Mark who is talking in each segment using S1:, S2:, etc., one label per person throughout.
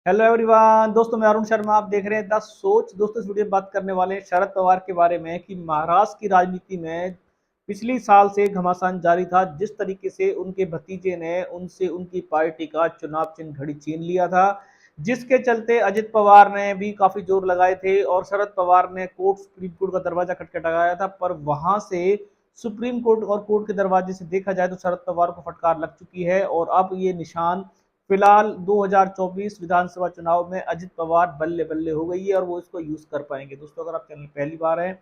S1: Hello everyone दोस्तों, मैं अरुण शर्मा। आप देख रहे हैं द सोच। दोस्तों, इस वीडियो में बात करने वाले हैं शरद पवार के बारे में कि महाराष्ट्र की राजनीति में पिछली साल से घमासान जारी था। जिस तरीके से उनके भतीजे ने उनसे उनकी पार्टी का चुनाव चिन्ह घड़ी छीन लिया था, जिसके चलते अजित पवार ने भी काफी जोर लगाए थे और शरद पवार ने सुप्रीम कोर्ट का दरवाजा खटखटाया था। पर वहां से सुप्रीम कोर्ट और कोर्ट के दरवाजे से देखा जाए तो शरद पवार को फटकार लग चुकी है और अब ये निशान फिलहाल 2024 विधानसभा चुनाव में अजित पवार बल्ले बल्ले हो गई है और वो इसको यूज कर पाएंगे। दोस्तों, अगर आप चैनल पहली बार हैं,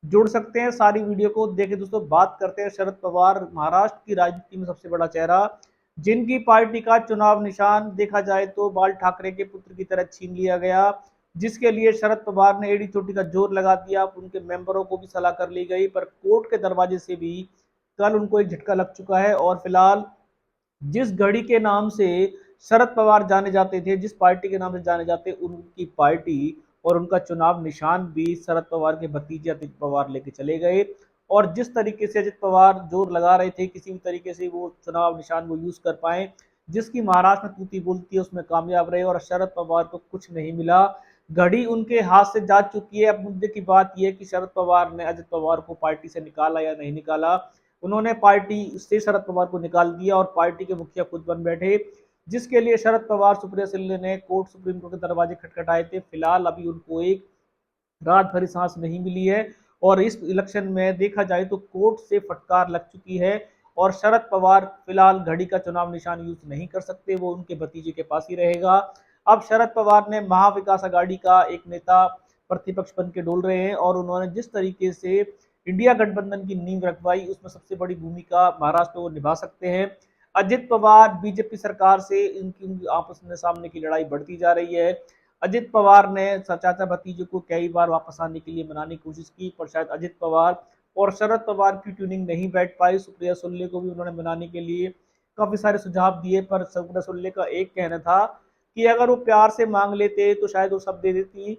S1: जुड़ सकते हैं, सारी वीडियो को देखें। दोस्तों, बात करते हैं शरद पवार, महाराष्ट्र की राजनीति में सबसे बड़ा चेहरा, जिनकी पार्टी का चुनाव निशान देखा जाए तो बाल ठाकरे के पुत्र की तरह छीन लिया गया, जिसके लिए शरद पवार ने एड़ी चोटी का जोर लगा दिया। उनके मेंबरों को भी सलाह कर ली गई, पर कोर्ट के दरवाजे से भी कल उनको एक झटका लग चुका है। और फिलहाल जिस घड़ी के नाम से शरद पवार जाने जाते थे, जिस पार्टी के नाम से जाने जाते, उनकी पार्टी और उनका चुनाव निशान भी शरद पवार के भतीजे अजित पवार लेके चले गए। और जिस तरीके से अजित पवार जोर लगा रहे थे किसी भी तरीके से वो चुनाव निशान वो यूज कर पाए, जिसकी महाराष्ट्र में तूती बोलती है, उसमें कामयाब रहे और शरद पवार को कुछ नहीं मिला। घड़ी उनके हाथ से जा चुकी है। अब मुद्दे की बात यह है कि शरद पवार ने अजित पवार को पार्टी से निकाला या नहीं निकाला। उन्होंने पार्टी से शरद पवार को निकाल दिया और पार्टी के मुखिया खुद बन बैठे, जिसके लिए शरद पवार सुप्रिया सुले ने सुप्रीम कोर्ट के दरवाजे खटखटाए थे। फिलहाल अभी उनको एक रात भरी सांस नहीं मिली है और इस इलेक्शन में देखा जाए तो कोर्ट से फटकार लग चुकी है और शरद पवार फिलहाल घड़ी का चुनाव निशान यूज नहीं कर सकते, वो उनके भतीजे के पास ही रहेगा। अब शरद पवार ने महाविकास आघाड़ी का एक नेता प्रतिपक्ष बन के डोल रहे हैं और उन्होंने जिस तरीके से इंडिया गठबंधन की नींव रखवाई, उसमें सबसे बड़ी भूमिका महाराष्ट्र में वो निभा सकते हैं। अजित पवार बीजेपी सरकार से इनकी आपस में सामने की लड़ाई बढ़ती जा रही है। अजित पवार ने चाचा भतीजे को कई बार वापस आने के लिए मनाने की कोशिश की, पर शायद अजित पवार और शरद पवार की ट्यूनिंग नहीं बैठ पाई। सुप्रिया सुले को भी उन्होंने मनाने के लिए काफी सारे सुझाव दिए, पर सुप्रिया सुले का एक कहना था कि अगर वो प्यार से मांग लेते तो शायद वो सब दे देती।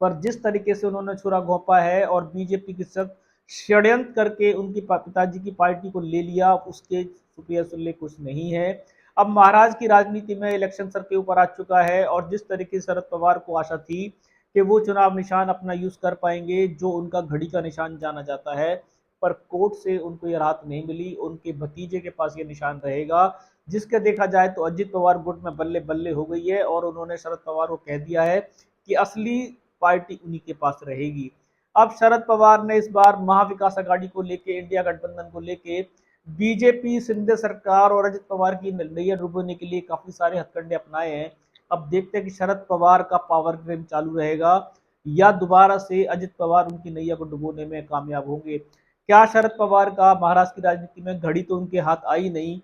S1: पर जिस तरीके से उन्होंने छुरा घोंपा है और बीजेपी के साथ षड्यंत्र करके उनकी पिताजी की पार्टी को ले लिया, उसके सुप्रिया सुले कुछ नहीं है। अब महाराज की राजनीति में इलेक्शन सर के ऊपर आ चुका है और जिस तरीके से शरद पवार को आशा थी कि वो चुनाव निशान अपना यूज कर पाएंगे जो उनका घड़ी का निशान जाना जाता है, पर कोर्ट से उनको ये राहत नहीं मिली। उनके भतीजे के पास ये निशान रहेगा, जिसके देखा जाए तो अजित पवार गुट में बल्ले बल्ले हो गई है और उन्होंने शरद पवार को कह दिया है कि असली पार्टी उन्हीं के पास रहेगी। अब शरद पवार ने इस बार महाविकास आघाड़ी को लेके, इंडिया गठबंधन को लेके बीजेपी, सिंधे सरकार और अजित पवार की नैया डुबोने के लिए काफी सारे हथकंडे अपनाए हैं। अब देखते हैं कि शरद पवार का पावर गेम चालू रहेगा या दोबारा से अजित पवार उनकी नैया को डुबोने में कामयाब होंगे। क्या शरद पवार का महाराष्ट्र की राजनीति में, घड़ी तो उनके हाथ आई नहीं,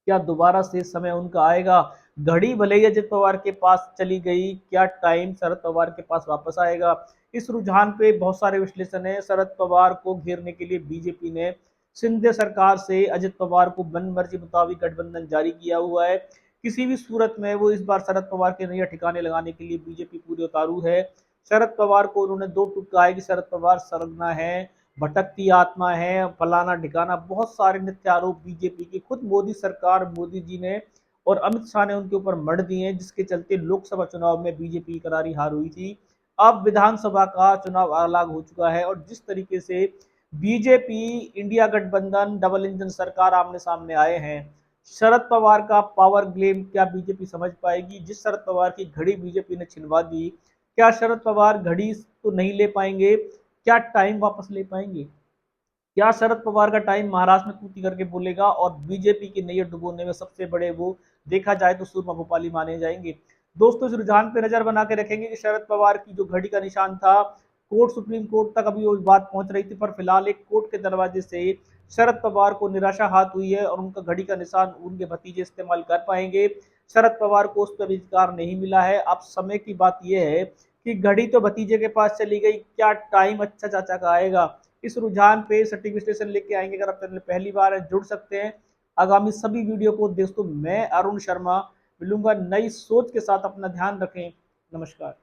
S1: क्या दोबारा से समय उनका आएगा? घड़ी भले ही अजित पवार के पास चली गई, क्या टाइम शरद पवार के पास वापस आएगा? इस रुझान पे बहुत सारे विश्लेषण है। शरद पवार को घेरने के लिए बीजेपी ने सिंधे सरकार से अजित पवार को मनमर्जी मुताबिक गठबंधन जारी किया हुआ है। किसी भी सूरत में वो इस बार शरद पवार के नैया ठिकाने लगाने के लिए बीजेपी पूरी उतारू है। शरद पवार को उन्होंने दो टूक कहा है कि शरद पवार सरगना है, भटकती आत्मा है, फलाना ठिकाना, बहुत सारे नित्य आरोप बीजेपी की खुद मोदी सरकार, मोदी जी ने और अमित शाह ने उनके ऊपर मढ़ दिए हैं, जिसके चलते लोकसभा चुनाव में बीजेपी की करारी हार हुई थी। अब विधानसभा का चुनाव अलग हो चुका है और जिस तरीके से बीजेपी, इंडिया गठबंधन, डबल इंजन सरकार आमने सामने आए हैं, शरद पवार का पावर गेम क्या बीजेपी समझ पाएगी? जिस शरद पवार की घड़ी बीजेपी ने छिनवा दी, क्या शरद पवार घड़ी तो नहीं ले पाएंगे? क्या टाइम वापस ले पाएंगे? क्या शरद पवार का टाइम महाराष्ट्र में तूती करके बोलेगा और बीजेपी की नैया डुबोने में सबसे बड़े वो देखा जाए तो सुरमा भोपाली माने जाएंगे? दोस्तों, इस रुझान पे नजर बना के रखेंगे कि शरद पवार की जो घड़ी का निशान था, सुप्रीम कोर्ट तक अभी वो बात पहुंच रही थी, पर फिलहाल एक कोर्ट के दरवाजे से शरद पवार को निराशा हाथ हुई है और उनका घड़ी का निशान उनके भतीजे इस्तेमाल कर पाएंगे। शरद पवार को उस पर अधिकार नहीं मिला है। अब समय की बात यह है कि घड़ी तो भतीजे के पास चली गई, क्या टाइम अच्छा चाचा का आएगा? इस रुझान पे सटीक विश्लेषण लेके आएंगे। अगर आप चैनल पहली बार है, जुड़ सकते हैं। आगामी सभी वीडियो को दोस्तों, मैं अरुण शर्मा मिलूंगा नई सोच के साथ। अपना ध्यान रखें। नमस्कार।